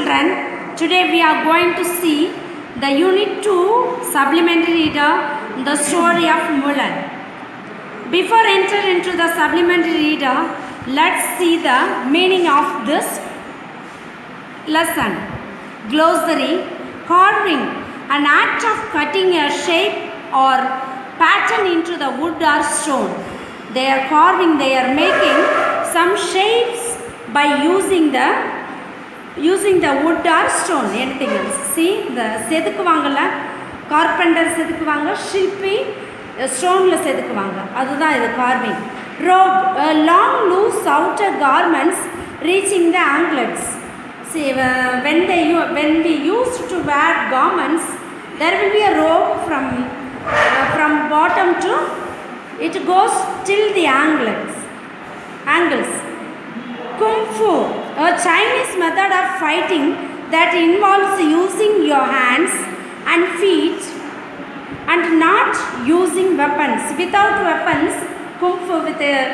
children, today we are going to see the Unit 2 Supplementary Reader, the story of Mulan. Before entering into the Supplementary Reader, let's see the meaning of this lesson. Glossary: carving, an act of cutting a shape or pattern into the wood or stone. They are carving, they are making some shapes by using the wood or stone, anything else. See, the செதுக்குவாங்கல்ல, carpenter செதுக்குவாங்க, Shilpi ஸ்டோனில் செதுக்குவாங்க, அதுதான் இது carving. Robe, a long loose outer garments reaching the anklets. See, when we used to wear garments, there will be a robe from bottom to, it goes till the ankles. Kung Fu, a Chinese method of fighting that involves using your hands and feet and not using weapons. Without weapons, Kung Fu with their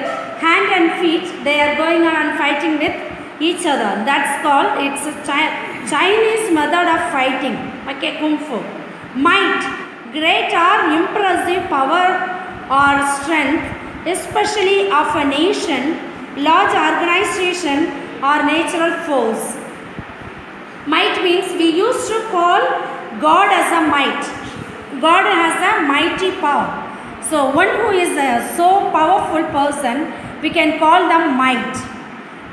hand and feet, they are going on fighting with each other. That's called, it's a Chinese method of fighting. Okay, Kung Fu. Might, great or impressive power or strength, especially of a nation, large organization or natural force. Might means we used to call God as a might. God has a mighty power. So one who is a so powerful person, we can call them might.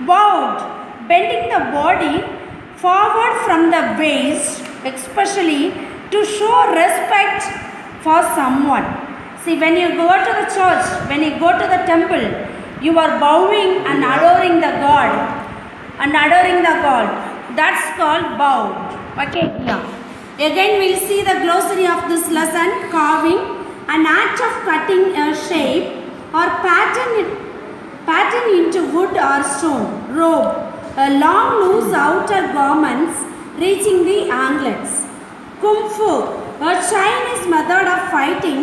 Bowed, bending the body forward from the waist, especially to show respect for someone. See, when you go to the church, when you go to the temple, you are bowing and adoring the God. That's called bowed. Okay, yeah. Again, we'll see the glossary of this lesson. Carving, an act of cutting a shape or pattern into wood or stone. Robe, a long loose outer garments reaching the anklets. Kung Fu, a Chinese method of fighting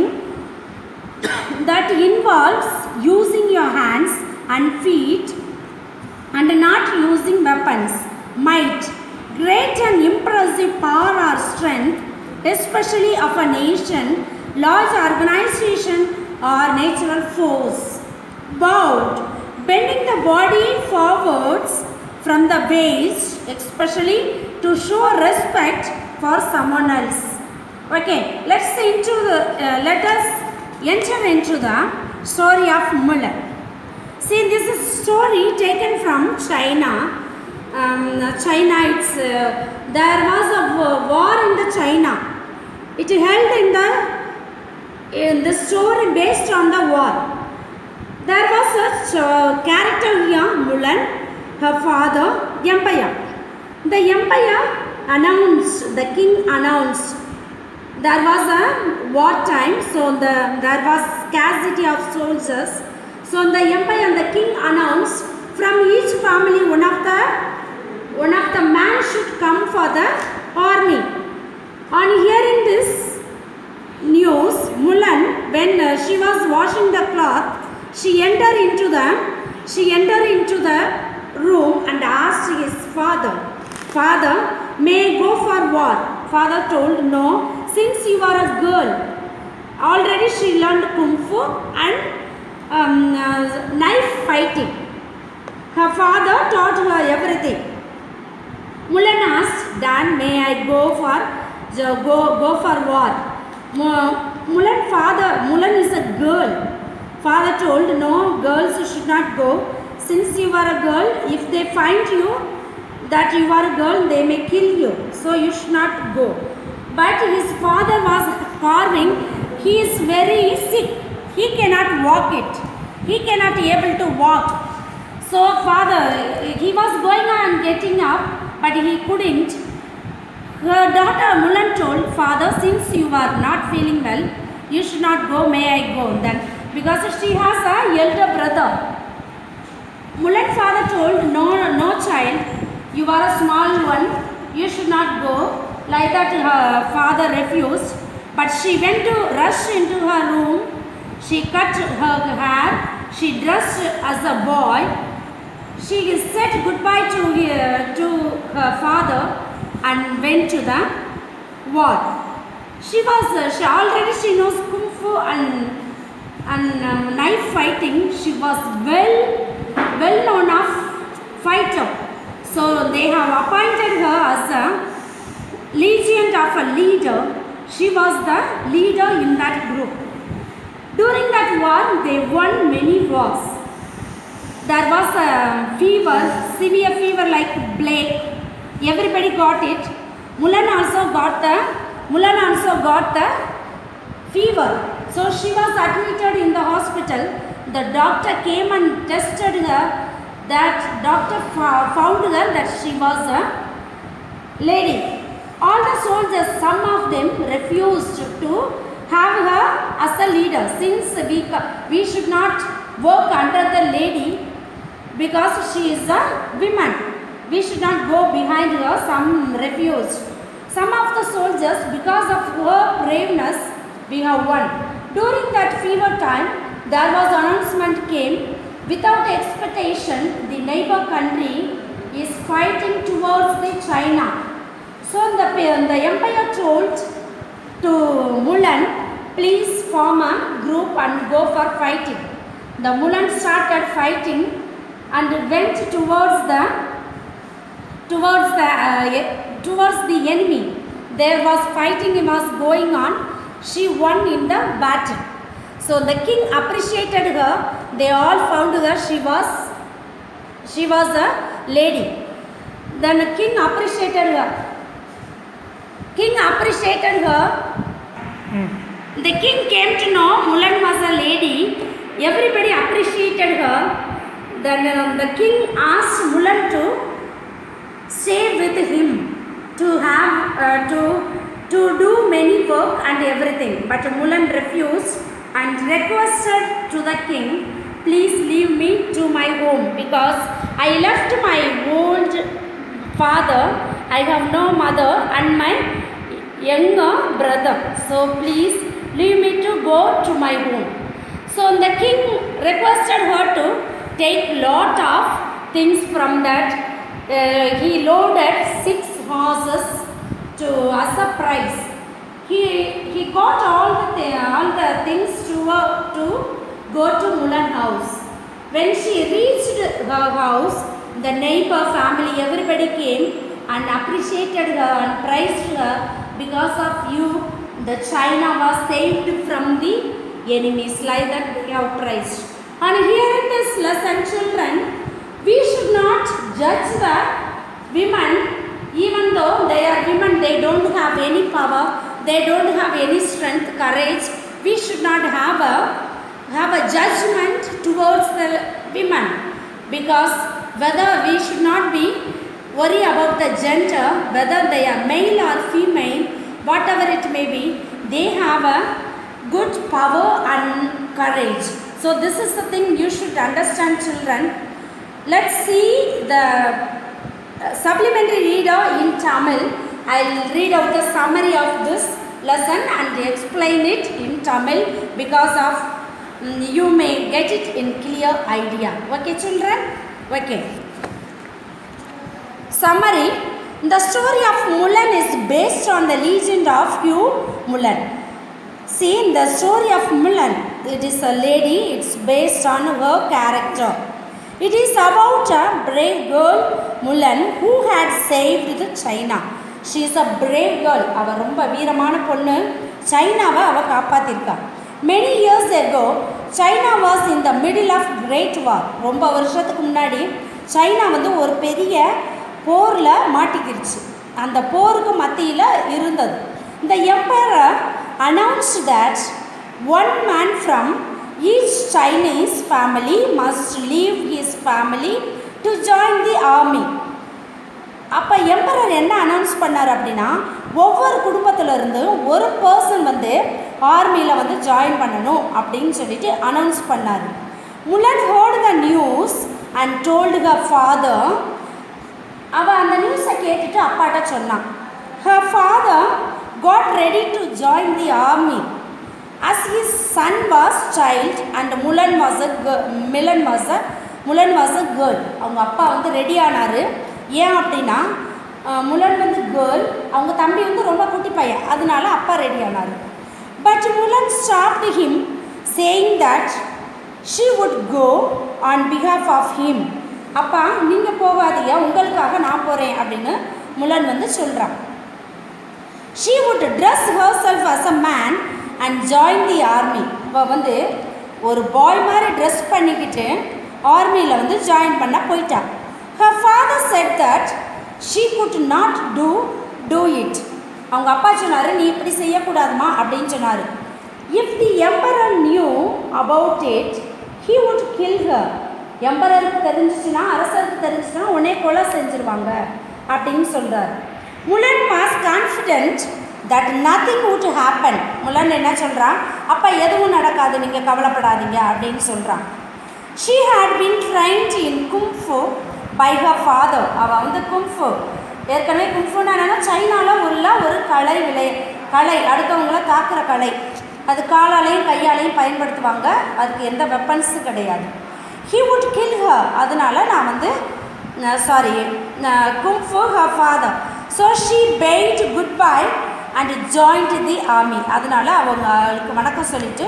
that involves using your hands and feet and not using weapons. Might, great and impressive power or strength, especially of a nation, large organization or natural force. Bowed, bending the body forwards from the waist, especially to show respect for someone else. Okay, let us enter into the story of Mulan. See, this is a story taken from China. There was a war in the China. It held in the story based on the war. There was such a character here, Mulan, her father, Empire. The Empire announced, the king announced, there was a war time, so there was scarcity of soldiers. So the Empire and the king announced, from each family one of the man should come for the army. On hearing this news, Mulan, when she was washing the cloth, she entered into the room and asked his father, "Father, may I go for war?" Father told, "No, since you are a girl." Already she learned Kung Fu and knife fighting. Her father taught her everything. Mulan asked, "Dan, may I go for war?" Mulan is a girl. Father told, "No, girls should not go. Since you are a girl, if they find you that you are a girl, they may kill you. So you should not go." But his father was carving. He is very sick. He cannot walk it. He cannot be able to walk. So father, he was going on getting up, but he couldn't. Her daughter Mulan told, "Father, since you are not feeling well, you should not go. May I go?" Then, because she has a elder brother. Mulan father told, no child, you are a small one. You should not go. Like that, her father refused. But she went to rush into her room. She cut her hair. She dressed as a boy. She said goodbye to her father and went to the war. She already knows kung fu and knife fighting. She was well known of fighter. So they have appointed her as a legion of a leader. She was the leader in that group. During that war, they won many wars. There was a fever, severe fever like plague. Everybody got it. Mulan also got the fever. So she was admitted in the hospital. The doctor came and tested her. That doctor found her that she was a lady. All the soldiers, some of them refused to have her as a leader, since we should not work under the lady because she is a woman. We should not go behind her. Some refused. Some of the soldiers, because of her braveness, we have won. During that fever time, there was announcement came. Without expectation, the neighbor country is fighting towards the China. So the empire told to Mulan, please form a group and go for fighting. The Mulan started fighting and went towards the enemy. There was fighting was going on. She won in the battle. So the king appreciated her. They all found her she was a lady. Then the king appreciated her. The king came to know Mulan was a lady. Everybody appreciated her. Then the king asked Mulan to stay with him, to have to do many work and everything. But Mulan refused and requested to the king, please leave me to my home because I left my old father. I have no mother and my younger brother. So please leave me to go to my home. So the king requested her to take lot of things from that. He loaded 6 horses as a prize. He got all the things to go to Mulan house. When she reached her house, the neighbor family, everybody came and appreciated her and praised her. Because of you, the China was saved from the enemies, like that they have praised. And here in this lesson, children, we should not judge the women, even though they are women, they don't have any power, they don't have any strength, courage. We should not have a judgment towards the women, because whether we should not be worry about the gender, whether they are male or female, whatever it may be, they have a good power and courage. So this is the thing you should understand, children. Let's see the supplementary reader in Tamil. I'll read out the summary of this lesson and explain it in Tamil because of you may get it in clear idea. Okay, children? Okay. Summary. The story of Mulan is based on the legend of Mulan. See, the story of Mulan, it is a lady, it's based on her character. It is about a brave girl, Mulan, who had saved the China. She is a brave girl. அவ ரொம்ப வீரமான பொண்ணு. சைனாவை அவ காப்பாத்திருக்கா. Many years ago, China was in the middle of Great War. ரொம்ப வருஷத்துக்கு முன்னாடி China ஒரு பெரிய போர்ல மாட்டிக்கிருச்சு. அந்த போருக்கு மத்தியில இருந்தது. The emperor announced that one man from each Chinese family must leave his family to join the army. அப்போ எம்பரர் என்ன அனௌன்ஸ் பண்ணார் அப்படின்னா, ஒவ்வொரு குடும்பத்திலிருந்து ஒரு பர்சன் ஆர்மியில் ஜாயின் பண்ணணும் அப்படின்னு சொல்லிட்டு அனௌன்ஸ் பண்ணார். Mulan heard the news and told her father. அவள் அந்த நியூஸை கேட்டுட்டு அப்பாட்ட சொன்னான். Her father got ready to join the army as his son was child and Mulan was a girl. அவங்க அப்பா ரெடி ஆனார். ஏன் அப்படின்னா முலன் கேர்ள், அவங்க தம்பி வந்து ரொம்ப குட்டி பையன், அதனால அப்பா ரெடி ஆனார். But Mulan stopped him saying that she would go on behalf of him. அப்பா நீங்கள் போகாதீங்க, உங்களுக்காக நான் போகிறேன் அப்படின்னு முலன் வந்து சொல்கிறான். She would dress herself as a man and join the army. அவள் வந்து ஒரு பாய் மாதிரி ட்ரெஸ் பண்ணிக்கிட்டு ஆர்மியில் வந்து ஜாயின் பண்ண போயிட்டான். Her father said that she could not do it. அவங்க அப்பா சொன்னார், நீ இப்படி செய்யக்கூடாதுமா அப்படின்னு சொன்னார். If the emperor knew about it he would kill her. எம்பரருக்கு தெரிஞ்சிச்சுன்னா, அரசருக்கு தெரிஞ்சிச்சுன்னா உடனே கொலை செஞ்சுருவாங்க அப்படின்னு சொல்கிறார். Mulan was confident that nothing would happen. முலன் என்ன சொல்கிறான், அப்போ எதுவும் நடக்காது, நீங்கள் கவலைப்படாதீங்க அப்படின்னு சொல்கிறான். She had been trained in kung fu by her father. அவள் வந்து கும்ஃபு, ஏற்கனவே கும்ஃபுன்னு என்னென்னா சைனாவில் உள்ள ஒரு கலை, அடுத்தவங்கள தாக்குற கலை. அது காலாலையும் கையாலையும் பயன்படுத்துவாங்க, அதுக்கு எந்த வெப்பன்ஸும் கிடையாது. ஹீ வுட் கில் ஹர், அதனால நான் வந்து kung fu her father. So she bade goodbye and joined the army. அதனால அவங்களுக்கு வணக்கம் சொல்லிட்டு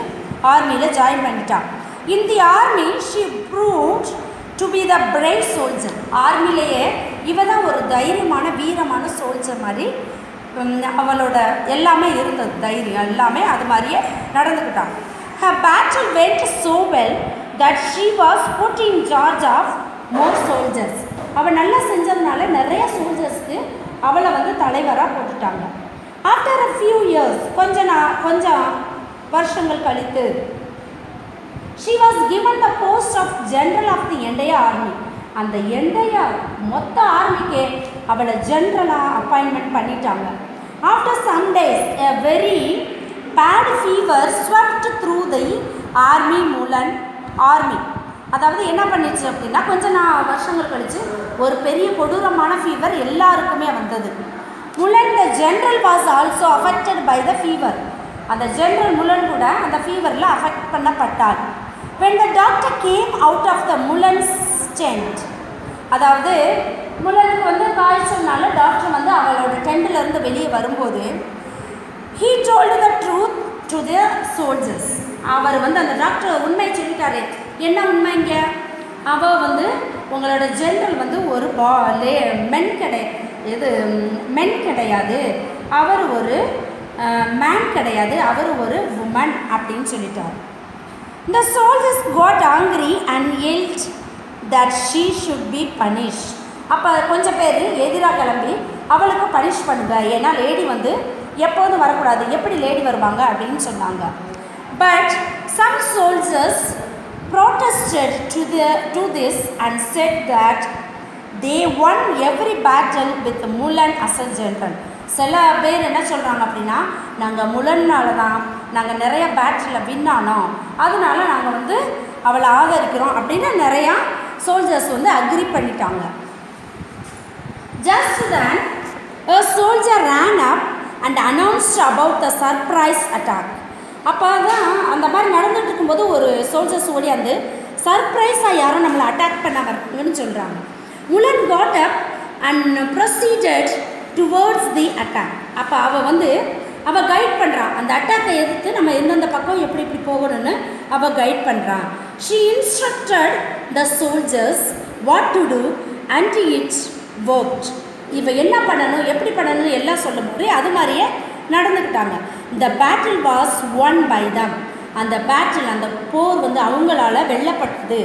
ஆர்மியில் ஜாயின் பண்ணிட்டான். In the army she proved to be the brave soldier. ஆர்மிலேயே இவ தான் ஒரு தைரியமான வீரமான சோல்ஜர் மாதிரி அவளோட எல்லாமே இருந்தது, தைரியம் எல்லாமே அது மாதிரியே நடந்துக்கிட்டான். Her battle went so well that she was put in charge of more soldiers. அவள் நல்லா செஞ்சதுனால நிறைய சோல்ஜர்ஸ்க்கு அவளை வந்து தலைவராக போட்டுட்டாங்க. ஆஃப்டர் அ ஃபியூ இயர்ஸ், கொஞ்சம் வருஷங்கள் கழித்து, she was given the post of general of the entire army. அந்த என்டையர் மொத்த ஆர்மிக்கே அவளை ஜென்ரலாக அப்பாயின்மெண்ட் பண்ணிட்டாங்க. After some days a very bad fever swept through the army Mulan army. அதாவது என்ன பண்ணிடுச்சு அப்படின்னா, வருஷங்கள் கழித்து ஒரு பெரிய கொடூரமான ஃபீவர் எல்லாருக்குமே வந்தது. Mulan the general was also affected by the fever. அந்த ஜென்ரல் முலன் கூட அந்த ஃபீவரில் அஃபெக்ட் பண்ணப்பட்டாள். when the doctor came out of the Mulan's tent, அதாவது முலனுக்கு வந்து காய்ச்சல்னால டாக்டர் வந்து அவளோட டென்ட்லேருந்து வெளியே வரும்போது, he told the truth to the soldiers. அவர் வந்து அந்த டாக்டர் உண்மை சொல்லிட்டாரு. என்ன உண்மைங்க? அவள் வந்து உங்களோட ஜென்ரல் வந்து ஒரு மென் கிடையாது, அவர் ஒரு மேன் கிடையாது, அவர் ஒரு உமன் அப்படின்னு சொல்லிட்டார். The soldiers got angry and yelled that she should be punished. அப்போ கொஞ்சம் பேர் எதிராக கிளம்பி அவளுக்கு பனிஷ் பண்ணுங்க, ஏன்னா லேடி வந்து எப்போதும் வரக்கூடாது, எப்படி லேடி வருவாங்க அப்படின்னு சொன்னாங்க. But some soldiers protested to this and said that they won every battle with Mulan as a general. சில பேர் என்ன சொல்கிறாங்க அப்படின்னா, நாங்கள் முலன்னால தான் நாங்கள் நிறைய பேட்டில் வின் ஆனோம், அதனால நாங்கள் வந்து அவளை ஆதரிக்கிறோம் அப்படின்னு நிறையா சோல்ஜர்ஸ் வந்து அக்ரி பண்ணிட்டாங்க. Just then a soldier ran up and announced about the surprise attack. அப்போ தான் அந்த மாதிரி நடந்துட்டு இருக்கும்போது ஒரு சோல்ஜர்ஸ் ஓடியாந்து சர்ப்ரைஸாக யாரும் நம்மளை அட்டாக் பண்ண வர்றாங்கன்னு சொல்கிறாங்க. முலன் got up and proceeded towards the attack. அப்போ அவள் கைட் பண்ணுறான், அந்த அட்டாக்கை எதிர்த்து நம்ம எந்தெந்த பக்கம் எப்படி போகணும்னு அவள் கைட் பண்ணுறான். She instructed the soldiers what to do and it worked. இவ என்ன பண்ணணும் எப்படி பண்ணணும் எல்லாம் சொல்லும்போது அது மாதிரியே நடந்துக்கிட்டாங்க. The battle was won by them. அந்த பேட்டில் அந்த போர் வந்து அவங்களால வெல்லப்பட்டது.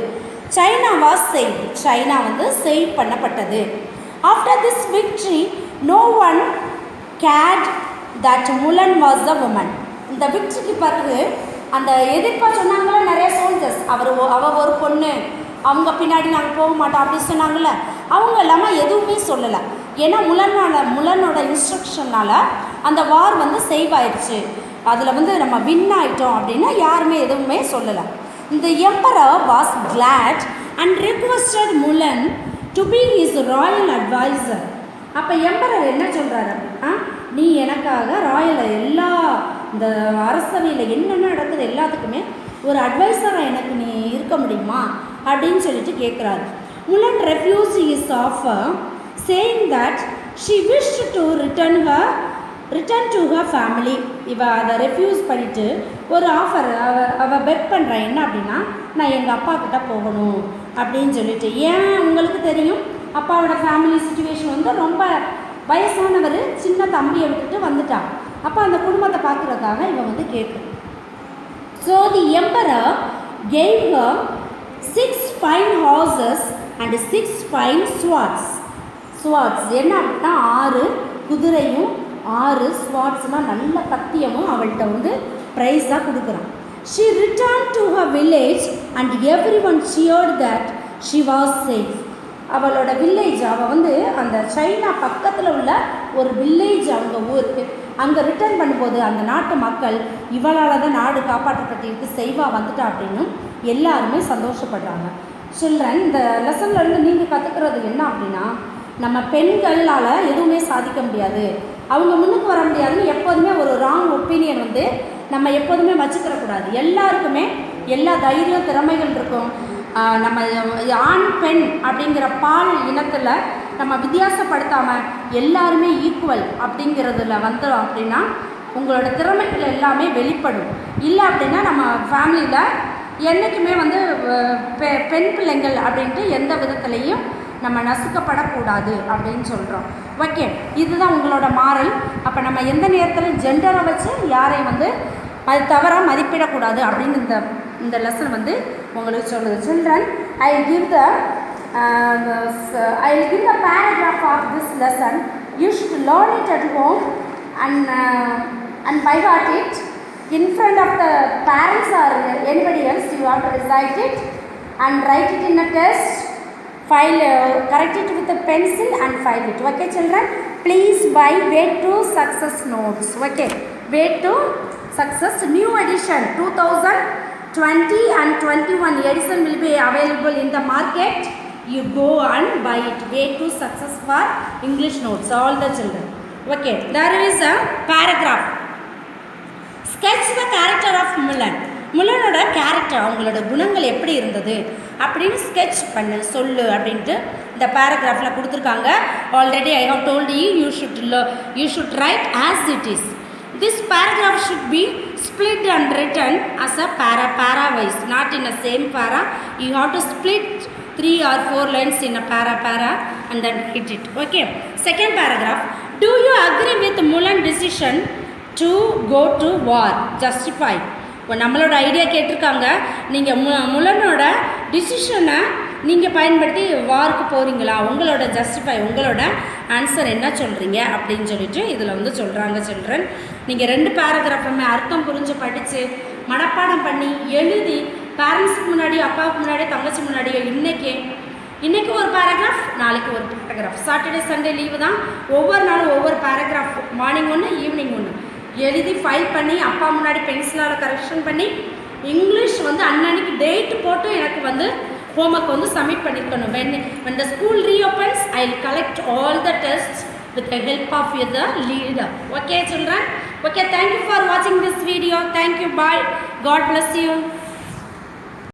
China was saved. சைனா வந்து சேவ் பண்ணப்பட்டது. After this victory no one cared that Mulan was the woman. இந்த விக்டரிக்கு பிறகு அந்த எதிர்ப்பாக சொன்னாங்களே நிறைய சோல்ஜர்ஸ், அவள் ஒரு பொண்ணு, அவங்க பின்னாடி நாங்கள் போக மாட்டோம் அப்படின்னு சொன்னாங்கள்ல, அவங்க இல்லாமல் எதுவுமே சொல்லலை. ஏன்னா முலனோட இன்ஸ்ட்ரக்ஷனால் அந்த வார் வந்து சேவ் ஆயிடுச்சு, அதில் வந்து நம்ம வின் ஆகிட்டோம் அப்படின்னா யாருமே எதுவுமே சொல்லலை. இந்த emperor was glad and requested Mulan to be his royal advisor. அப்போ எம்பரர் என்ன சொல்கிறாரு அப்படின்னா, நீ எனக்காக எல்லா இந்த அரசவையில் என்னென்ன நடக்குது எல்லாத்துக்குமே ஒரு அட்வைசராக எனக்கு நீ இருக்க முடியுமா அப்படின்னு சொல்லிட்டு கேட்குறாரு. Mulan refused his offer saying that she wished to return to her family. இவ அதை ரெஃப்யூஸ் பண்ணிவிட்டு ஒரு ஆஃபர் அவள் பெட் பண்ணுறா என்ன அப்படின்னா, நான் எங்கள் அப்பா கிட்ட போகணும் அப்படின்னு சொல்லிட்டு. ஏன் உங்களுக்கு தெரியும், அப்பாவோட ஃபேமிலி சுச்சுவேஷன் வந்து ரொம்ப வயசானவர், சின்ன தம்பியை விட்டுட்டு வந்துட்டான். அப்போ அந்த குடும்பத்தை பார்க்குறதுக்காக இவன் வந்து கேட்குறான். So the emperor gave her 6 fine horses and 6 fine swords. என்ன அப்படின்னா 6 குதிரையும் 6 ஸ்வாட்ஸ்னால் நல்ல கத்தியமும் அவள்கிட்ட வந்து ப்ரைஸாக கொடுக்குறான். She returned to her village and everyone cheered that she was safe. அவளோட வில்லேஜ், அவள் வந்து அந்த சைனா பக்கத்தில் உள்ள ஒரு வில்லேஜ் அவங்க ஊருக்கு அங்கே ரிட்டர்ன் பண்ணும்போது அந்த நாட்டு மக்கள் இவளால் தான் நாடு காப்பாற்றப்பட்டிருக்கு, செய்வா வந்துட்டா அப்படின்னு எல்லாருமே சந்தோஷப்படுறாங்க. சில்ட்ரன், இந்த லெசன்லேருந்து நீங்கள் கற்றுக்கிறது என்ன அப்படின்னா, நம்ம பெண்களால் எதுவுமே சாதிக்க முடியாது, அவங்க முன்னுக்கு வர முடியாதுன்னு எப்போதுமே ஒரு ராங் ஒப்பீனியன் வந்து நம்ம எப்போதுமே வச்சுக்கிறக்கூடாது. எல்லாருக்குமே எல்லா தைரியம் திறமைகள் இருக்கும். நம்ம ஆண் பெண் அப்படிங்கிற பால் இனத்தில் நம்ம வித்தியாசப்படுத்தாமல் எல்லாருமே ஈக்குவல் அப்படிங்கிறதுல வந்தோம் அப்படின்னா உங்களோட திறமைகள் எல்லாமே வெளிப்படும். இல்லை அப்படின்னா நம்ம ஃபேமிலியில் என்றைக்குமே வந்து பெண் பிள்ளைங்கள் அப்படின்ட்டு எந்த விதத்துலேயும் நம்ம நசுக்கப்படக்கூடாது அப்படின்னு சொல்கிறோம். ஓகே, இதுதான் உங்களோட மாறல். அப்போ நம்ம எந்த நேரத்தில் ஜெண்டரை வச்சு யாரையும் வந்து அது தவறாக மதிப்பிடக்கூடாது அப்படின்னு இந்த லெசன் வந்து உங்களுக்கு சொல்லுது. Children, I will give the paragraph of this lesson. You should learn it at home and by heart it. In front of the parents or anybody else, you have to recite it and write it in a test. Correct it with a pencil and file it. Okay, children? Please buy Way to Success notes. Okay, Way to Success new edition 2020 and 21 edition will be available in the market. You go and buy it. Way to Success for English notes, all the children. Okay, there is a paragraph. Sketch the character of Mulan. முலனோட character, அவங்களோட குணங்கள் எப்படி இருந்தது அப்படின்னு sketch பண்ணு சொல்லு அப்படின்ட்டு இந்த பேராகிராஃபில் கொடுத்துருக்காங்க. Already I have told you should write as it is. This paragraph should be split and written as a para-wise, not in the same para. You have to split 3 or 4 lines in a para and then write it. Okay. Second paragraph. Do you agree with Mulan's decision to go to war? Justify. இப்போ நம்மளோட idea கேட்டிருக்காங்க, நீங்கள் முலனோட டிசிஷனை நீங்கள் பயன்படுத்தி வார்க்கு போகிறீங்களா, உங்களோட justify, உங்களோட answer என்ன சொல்கிறீங்க அப்படின்னு சொல்லிட்டு இதில் வந்து சொல்கிறாங்க. சில்ட்ரன், நீங்கள் 2 பேராகிராஃபுமே அர்த்தம் புரிஞ்சு படித்து மனப்பாடம் பண்ணி எழுதி பேரண்ட்ஸுக்கு முன்னாடி, அப்பாவுக்கு முன்னாடி, தங்கச்சி முன்னாடியோ இன்றைக்கி ஒரு பேராகிராஃப், நாளைக்கு ஒரு பேராகிராஃப். சாட்டர்டே சண்டே லீவு தான், ஒவ்வொரு நாளும் ஒவ்வொரு பேராகிராஃப், மார்னிங் ஒன்று ஈவினிங் ஒன்று எழுதி ஃபைல் பண்ணி அப்பா முன்னாடி பென்சிலால் கரெக்ஷன் பண்ணி இங்கிலீஷ் வந்து அன்னன்னைக்கு டேட் போட்டு எனக்கு வந்து ஹோம்ஒர்க் வந்து சப்மிட் பண்ணிக்கணும். when the school reopens, I'll collect all the tests with the help of the leader. Okay, children? Okay, thank you for watching this video. Thank you. Bye. God bless you.